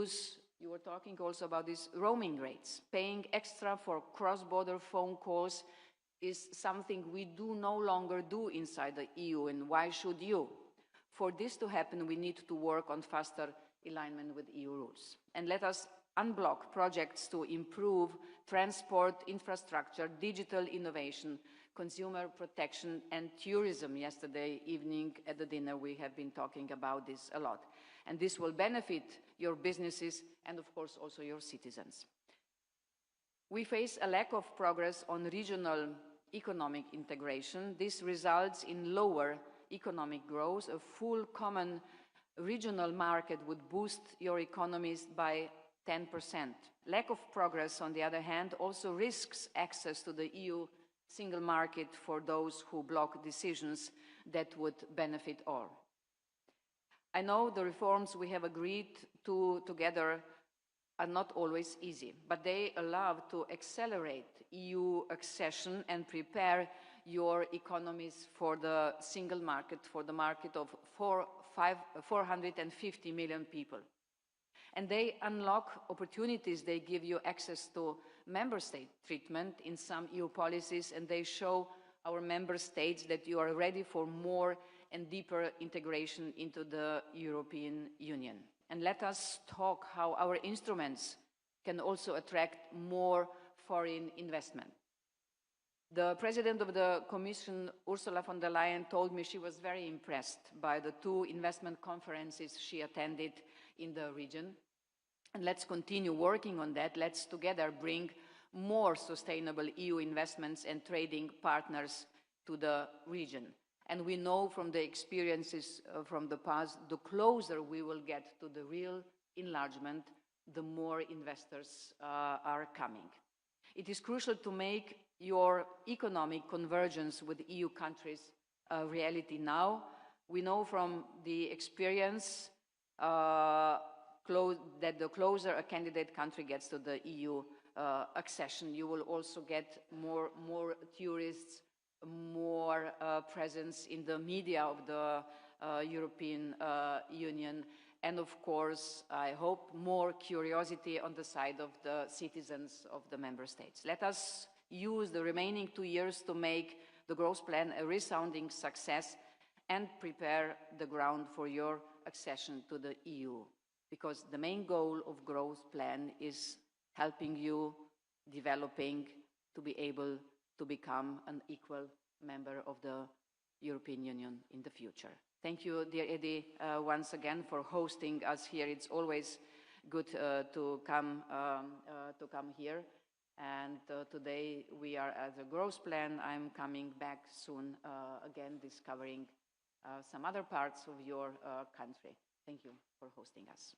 reduce, you were talking also about these roaming rates. Paying extra for cross-border phone calls is something we do no longer do inside the EU, and why should you? For this to happen, we need to work on faster alignment with EU rules. And let us unblock projects to improve transport infrastructure, digital innovation, consumer protection, and tourism. Yesterday evening at the dinner, we have been talking about this a lot. And this will benefit your businesses and, of course, also your citizens. We face a lack of progress on regional economic integration. This results in lower economic growth. A full common regional market would boost your economies by 10%. Lack of progress, on the other hand, also risks access to the EU single market for those who block decisions that would benefit all. I know the reforms we have agreed to together are not always easy, but they allow to accelerate EU accession and prepare your economies for the single market, for the market of 450 million people. And they unlock opportunities. They give you access to member state treatment in some EU policies, and they show our member states that you are ready for more and deeper integration into the European Union. And let us talk how our instruments can also attract more foreign investment. The President of the Commission, Ursula von der Leyen, told me she was very impressed by the 2 investment conferences she attended in the region. And let's continue working on that. Let's together bring more sustainable EU investments and trading partners to the region. And we know from the experiences from the past, the closer we will get to the real enlargement, the more investors are coming. It is crucial to make your economic convergence with EU countries a reality now. We know from the experience that the closer a candidate country gets to the EU accession, you will also get more tourists, more presence in the media of the European Union, and of course, I hope, more curiosity on the side of the citizens of the member states. Let us use the remaining 2 years to make the growth plan a resounding success and prepare the ground for your accession to the EU. Because the main goal of growth plan is helping you developing to be able to become an equal member of the European Union in the future. Thank you, dear Edi, once again for hosting us here. It's always good to come here. And today we are at the growth plan. I'm coming back soon again, discovering some other parts of your country. Thank you for hosting us.